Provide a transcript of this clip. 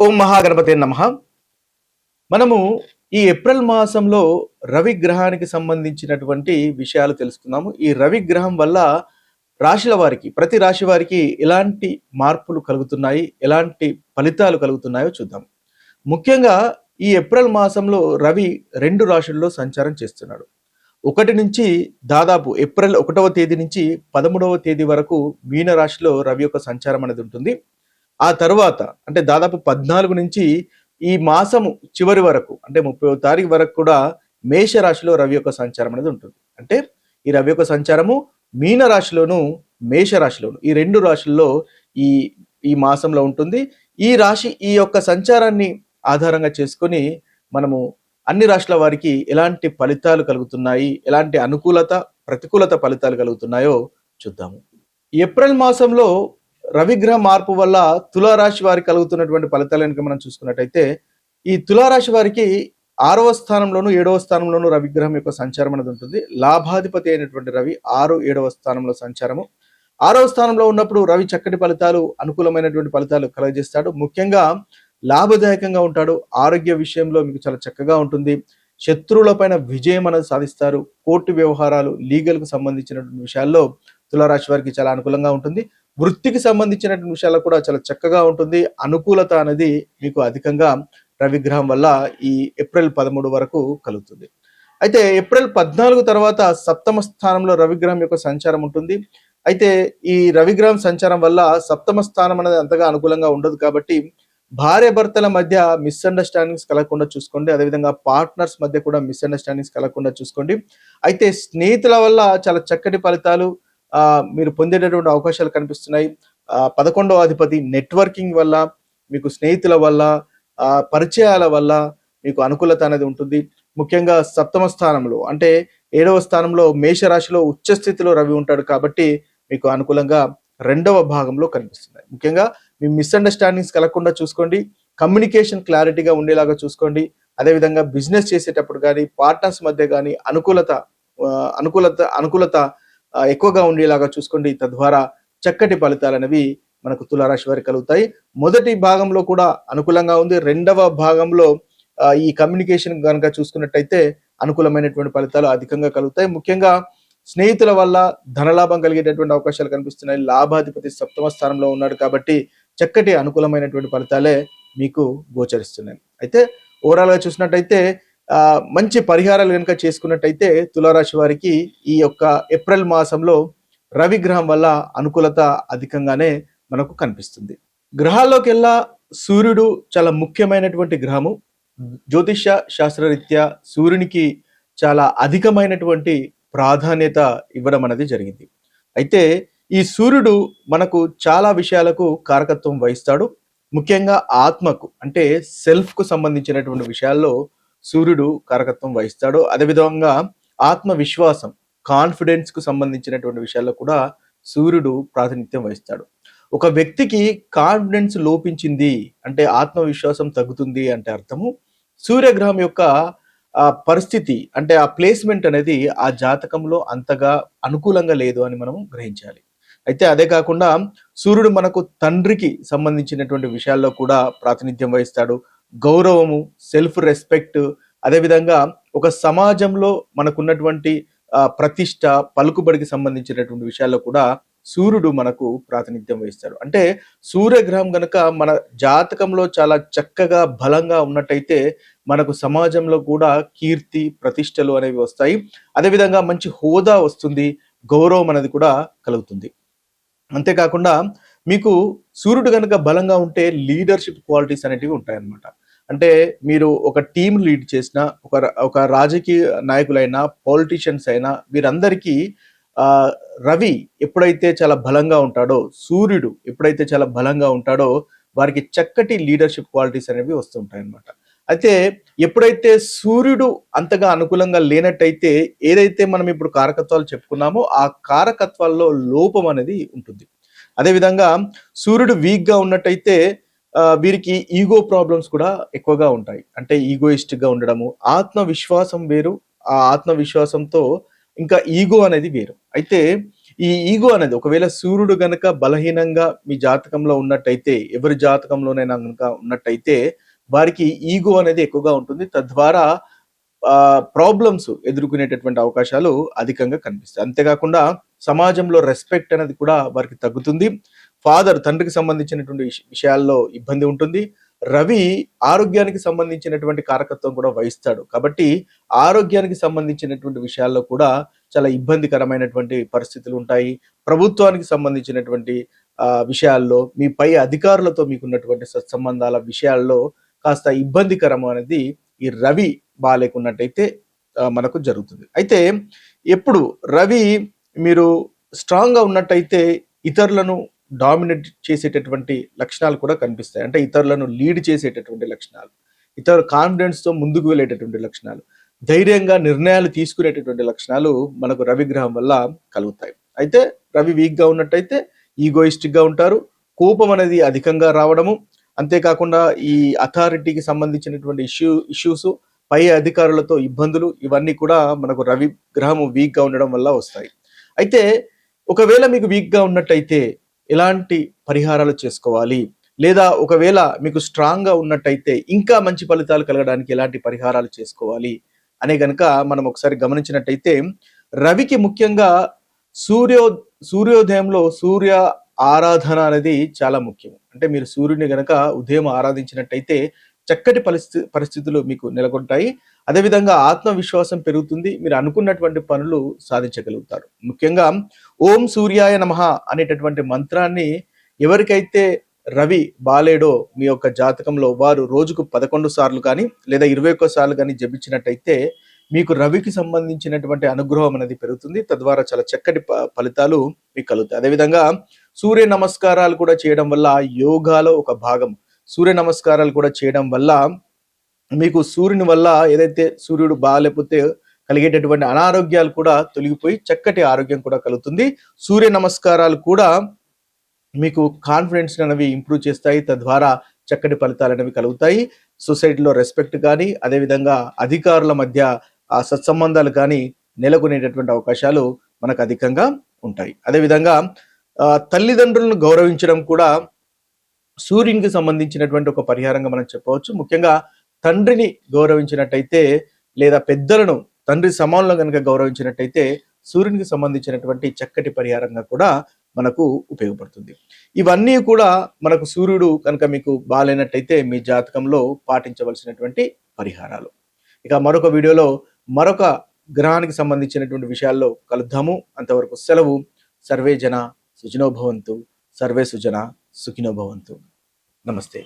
ఓం మహాగణపతే నమః. మనము ఈ ఏప్రిల్ మాసంలో రవి గ్రహానికి సంబంధించినటువంటి విషయాలు తెలుసుకున్నాము. ఈ రవి గ్రహం వల్ల రాశుల వారికి, ప్రతి రాశి వారికి ఎలాంటి మార్పులు కలుగుతున్నాయి, ఎలాంటి ఫలితాలు కలుగుతున్నాయో చూద్దాం. ముఖ్యంగా ఈ ఏప్రిల్ మాసంలో రవి 2 రాశుల్లో సంచారం చేస్తున్నాడు. 1 నుంచి దాదాపు ఏప్రిల్ 1వ తేదీ నుంచి 13వ తేదీ వరకు మీన రాశిలో రవి యొక్క సంచారం అనేది ఉంటుంది. ఆ తరువాత అంటే దాదాపు 14 నుంచి ఈ మాసము చివరి వరకు అంటే 30వ తారీఖు వరకు కూడా మేష రాశిలో రవి యొక్క సంచారం అనేది ఉంటుంది. అంటే ఈ రవి యొక్క సంచారము మీన రాశిలోను మేష రాశిలోను ఈ 2 రాశుల్లో ఈ ఈ మాసంలో ఉంటుంది. ఈ రాశి ఈ యొక్క సంచారాన్ని ఆధారంగా చేసుకొని మనము అన్ని రాశుల వారికి ఎలాంటి ఫలితాలు కలుగుతున్నాయి, ఎలాంటి అనుకూలత ప్రతికూలత ఫలితాలు కలుగుతున్నాయో చూద్దాము. ఏప్రిల్ మాసంలో రవిగ్రహ మార్పు వల్ల తులారాశి వారికి కలుగుతున్నటువంటి ఫలితాలు కనుక మనం చూసుకున్నట్టయితే, ఈ తులారాశి వారికి 6వ స్థానంలోను 7వ స్థానంలోను రవిగ్రహం యొక్క సంచారం అనేది ఉంటుంది. లాభాధిపతి అయినటువంటి రవి 6, 7వ స్థానంలో సంచారము. 6వ స్థానంలో ఉన్నప్పుడు రవి చక్కటి ఫలితాలు, అనుకూలమైనటువంటి ఫలితాలు కలుగజేస్తాడు. ముఖ్యంగా లాభదాయకంగా ఉంటాడు. ఆరోగ్య విషయంలో మీకు చాలా చక్కగా ఉంటుంది. శత్రువులపైన విజయం అనేది సాధిస్తారు. కోర్టు వ్యవహారాలు, లీగల్కు సంబంధించినటువంటి విషయాల్లో తులారాశి వారికి చాలా అనుకూలంగా ఉంటుంది. వృత్తికి సంబంధించినటువంటి విషయాల్లో కూడా చాలా చక్కగా ఉంటుంది. అనుకూలత అనేది మీకు అధికంగా రవిగ్రహం వల్ల ఈ ఏప్రిల్ 13 వరకు కలుగుతుంది. అయితే ఏప్రిల్ 14 తర్వాత 7వ స్థానంలో రవిగ్రహం యొక్క సంచారం ఉంటుంది. అయితే ఈ రవిగ్రహం సంచారం వల్ల 7వ స్థానం అనేది అంతగా అనుకూలంగా ఉండదు కాబట్టి భార్య భర్తల మధ్య మిస్అండర్స్టాండింగ్స్ కలగకుండా చూసుకోండి. అదేవిధంగా పార్ట్నర్స్ మధ్య కూడా మిస్అండర్స్టాండింగ్స్ కలగకుండా చూసుకోండి. అయితే స్నేహితుల వల్ల చాలా చక్కటి ఫలితాలు మీరు పొందేటటువంటి అవకాశాలు కనిపిస్తున్నాయి. 11వ అధిపతి నెట్వర్కింగ్ వల్ల, మీకు స్నేహితుల వల్ల, పరిచయాల వల్ల మీకు అనుకూలత అనేది ఉంటుంది. ముఖ్యంగా 7వ స్థానంలో అంటే 7వ స్థానంలో మేషరాశిలో ఉచ్చ స్థితిలో రవి ఉంటాడు కాబట్టి మీకు అనుకూలంగా 2వ భాగంలో కనిపిస్తున్నాయి. ముఖ్యంగా మీ మిస్అండర్స్టాండింగ్స్ కలగకుండా చూసుకోండి. కమ్యూనికేషన్ క్లారిటీగా ఉండేలాగా చూసుకోండి. అదేవిధంగా బిజినెస్ చేసేటప్పుడు కానీ, పార్ట్నర్స్ మధ్య కానీ అనుకూలత ఎక్కువగా ఉండేలాగా చూసుకోండి. తద్వారా చక్కటి ఫలితాలు అనేవి మనకు తులారాశి వారికి కలుగుతాయి. మొదటి భాగంలో కూడా అనుకూలంగా ఉంది. 2వ భాగంలో ఈ కమ్యూనికేషన్ కనుక చూసుకున్నట్టయితే అనుకూలమైనటువంటి ఫలితాలు అధికంగా కలుగుతాయి. ముఖ్యంగా స్నేహితుల వల్ల ధనలాభం కలిగేటటువంటి అవకాశాలు కనిపిస్తున్నాయి. లాభాధిపతి 7వ స్థానంలో ఉన్నాడు కాబట్టి చక్కటి అనుకూలమైనటువంటి ఫలితాలే మీకు గోచరిస్తున్నాయి. అయితే ఓవరాల్ గా చూసినట్టయితే మంచి పరిహారాలు కనుక చేసుకున్నట్టయితే తులారాశి వారికి ఈ యొక్క ఏప్రిల్ మాసంలో రవిగ్రహం వల్ల అనుకూలత అధికంగానే మనకు కనిపిస్తుంది. గ్రహాల్లోకెల్లా సూర్యుడు చాలా ముఖ్యమైనటువంటి గ్రహము. జ్యోతిష శాస్త్రరీత్యా సూర్యునికి చాలా అధికమైనటువంటి ప్రాధాన్యత ఇవ్వడం అనేది జరిగింది. అయితే ఈ సూర్యుడు మనకు చాలా విషయాలకు కారకత్వం వహిస్తాడు. ముఖ్యంగా ఆత్మకు అంటే సెల్ఫ్ కు సంబంధించినటువంటి విషయాల్లో సూర్యుడు కారకత్వం వహిస్తాడు. అదేవిధంగా ఆత్మవిశ్వాసం, కాన్ఫిడెన్స్ కు సంబంధించినటువంటి విషయాల్లో కూడా సూర్యుడు ప్రాతినిధ్యం వహిస్తాడు. ఒక వ్యక్తికి కాన్ఫిడెన్స్ లోపించింది అంటే ఆత్మవిశ్వాసం తగ్గుతుంది అంటే అర్థము సూర్యగ్రహం యొక్క పరిస్థితి అంటే ఆ ప్లేస్మెంట్ అనేది ఆ జాతకంలో అంతగా అనుకూలంగా లేదు అని మనం గ్రహించాలి. అయితే అదే కాకుండా సూర్యుడు మనకు తండ్రికి సంబంధించినటువంటి విషయాల్లో కూడా ప్రాతినిధ్యం వహిస్తాడు. గౌరవము, సెల్ఫ్ రెస్పెక్ట్, అదేవిధంగా ఒక సమాజంలో మనకున్నటువంటి ప్రతిష్ట, పలుకుబడికి సంబంధించినటువంటి విషయాల్లో కూడా సూర్యుడు మనకు ప్రాతినిధ్యం వహిస్తాడు. అంటే సూర్యగ్రహం గనక మన జాతకంలో చాలా చక్కగా బలంగా ఉన్నట్టయితే మనకు సమాజంలో కూడా కీర్తి, ప్రతిష్టలు అనేవి వస్తాయి. అదేవిధంగా మంచి హోదా వస్తుంది, గౌరవం అనేది కూడా కలుగుతుంది. అంతేకాకుండా మీకు సూర్యుడు కనుక బలంగా ఉంటే లీడర్షిప్ క్వాలిటీస్ అనేటివి ఉంటాయన్నమాట. అంటే మీరు ఒక టీం లీడ్ చేసిన, ఒక రాజకీయ నాయకులైనా, పొలిటీషియన్స్ అయినా వీరందరికీ రవి ఎప్పుడైతే చాలా బలంగా ఉంటాడో, సూర్యుడు ఎప్పుడైతే చాలా బలంగా ఉంటాడో వారికి చక్కటి లీడర్షిప్ క్వాలిటీస్ అనేవి వస్తుంటాయి అన్నమాట. అయితే ఎప్పుడైతే సూర్యుడు అంతగా అనుకూలంగా లేనట్టయితే ఏదైతే మనం ఇప్పుడు కారకత్వాలు చెప్పుకున్నామో ఆ కారకత్వాల్లో లోపం అనేది ఉంటుంది. అదేవిధంగా సూర్యుడు వీక్ గా ఉన్నట్టయితే వీరికి ఈగో ప్రాబ్లమ్స్ కూడా ఎక్కువగా ఉంటాయి. అంటే ఈగోయిస్టిక్ గా ఉండడము, ఆత్మవిశ్వాసం వేరు, ఆ ఆత్మవిశ్వాసంతో ఇంకా ఈగో అనేది వేరు. అయితే ఈ ఈగో అనేది ఒకవేళ సూర్యుడు గనక బలహీనంగా మీ జాతకంలో ఉన్నట్టయితే, ఎవరి జాతకంలోనైనా గనక ఉన్నట్టయితే వారికి ఈగో అనేది ఎక్కువగా ఉంటుంది. తద్వారా ప్రాబ్లమ్స్ ఎదుర్కొనేటటువంటి అవకాశాలు అధికంగా కనిపిస్తాయి. అంతేకాకుండా సమాజంలో రెస్పెక్ట్ అనేది కూడా వారికి తగ్గుతుంది. తండ్రికి సంబంధించినటువంటి విషయాల్లో ఇబ్బంది ఉంటుంది. రవి ఆరోగ్యానికి సంబంధించినటువంటి కారకత్వం కూడా వహిస్తాడు. కాబట్టి ఆరోగ్యానికి సంబంధించినటువంటి విషయాల్లో కూడా చాలా ఇబ్బందికరమైనటువంటి పరిస్థితులు ఉంటాయి. ప్రభుత్వానికి సంబంధించినటువంటి విషయాల్లో మీ పై అధికారులతో మీకున్నటువంటి సత్సంబంధాల విషయాల్లో కాస్త ఇబ్బందికరం అనేది ఈ రవి బాగాలేకున్నట్టయితే మనకు జరుగుతుంది. అయితే ఎప్పుడు రవి మీరు స్ట్రాంగ్ గా ఉన్నట్టయితే ఇతరులను డామినేట్ చేసేటటువంటి లక్షణాలు కూడా కనిపిస్తాయి. అంటే ఇతరులను లీడ్ చేసేటటువంటి లక్షణాలు, ఇతర కాన్ఫిడెన్స్ తో ముందుకు వెళ్ళేటటువంటి లక్షణాలు, ధైర్యంగా నిర్ణయాలు తీసుకునేటటువంటి లక్షణాలు మనకు రవి గ్రహం వల్ల కలుగుతాయి. అయితే రవి వీక్ గా ఉన్నట్టయితే ఈగోయిస్టిక్ గా ఉంటారు. కోపం అనేది అధికంగా రావడము, అంతేకాకుండా ఈ అథారిటీకి సంబంధించినటువంటి ఇష్యూస్, పై అధికారులతో ఇబ్బందులు, ఇవన్నీ కూడా మనకు రవి గ్రహం వీక్ గా ఉండడం వల్ల వస్తాయి. అయితే ఒకవేళ మీకు వీక్ గా ఉన్నట్టయితే ఎలాంటి పరిహారాలు చేసుకోవాలి, లేదా ఒకవేళ మీకు స్ట్రాంగ్ గా ఉన్నట్టయితే ఇంకా మంచి ఫలితాలు కలగడానికి ఎలాంటి పరిహారాలు చేసుకోవాలి అనే గనక మనం ఒకసారి గమనించినట్టయితే, రవికి ముఖ్యంగా సూర్యోదయంలో సూర్య ఆరాధన అనేది చాలా ముఖ్యం. అంటే మీరు సూర్యుని గనక ఉదయం ఆరాధించినట్టయితే చక్కటి పరిస్థితులు మీకు నెలకొంటాయి. అదేవిధంగా ఆత్మవిశ్వాసం పెరుగుతుంది. మీరు అనుకున్నటువంటి పనులు సాధించగలుగుతారు. ముఖ్యంగా ఓం సూర్యాయ నమః అనేటటువంటి మంత్రాన్ని ఎవరికైతే రవి బాలేడో మీ యొక్క జాతకంలో వారు రోజుకు 11 సార్లు కానీ లేదా 21 సార్లు కానీ జపించినట్టయితే మీకు రవికి సంబంధించినటువంటి అనుగ్రహం అనేది పెరుగుతుంది. తద్వారా చాలా చక్కటి ఫలితాలు మీకు కలుగుతాయి. అదేవిధంగా సూర్య నమస్కారాలు కూడా చేయడం వల్ల యోగాలో ఒక భాగం. సూర్య నమస్కారాలు కూడా చేయడం వల్ల మీకు సూర్యుని వల్ల ఏదైతే సూర్యుడు బాగాలేకపోతే కలిగేటటువంటి అనారోగ్యాలు కూడా తొలగిపోయి చక్కటి ఆరోగ్యం కూడా కలుగుతుంది. సూర్య నమస్కారాలు కూడా మీకు కాన్ఫిడెన్స్ అనేవి ఇంప్రూవ్ చేస్తాయి. తద్వారా చక్కటి ఫలితాలు అనేవి కలుగుతాయి. సొసైటీలో రెస్పెక్ట్ కానీ, అదేవిధంగా అధికారుల మధ్య ఆ సత్సంబంధాలు కానీ నెలకొనేటటువంటి అవకాశాలు మనకు అధికంగా ఉంటాయి. అదేవిధంగా తల్లిదండ్రులను గౌరవించడం కూడా సూర్యునికి సంబంధించినటువంటి ఒక పరిహారంగా మనం చెప్పవచ్చు. ముఖ్యంగా తండ్రిని గౌరవించినట్టయితే లేదా పెద్దలను తండ్రి సమానంలో కనుక గౌరవించినట్టయితే సూర్యునికి సంబంధించినటువంటి చక్కటి పరిహారంగా కూడా మనకు ఉపయోగపడుతుంది. ఇవన్నీ కూడా మనకు సూర్యుడు కనుక మీకు బాగాలేనట్టయితే మీ జాతకంలో పాటించవలసినటువంటి పరిహారాలు. ఇక మరొక వీడియోలో మరొక గ్రహానికి సంబంధించినటువంటి విషయాల్లో కలుద్దాము. అంతవరకు సెలవు. సర్వే జన సుఖినో భవంతు. సర్వే సుజన సుఖినో భవంతు. నమస్తే.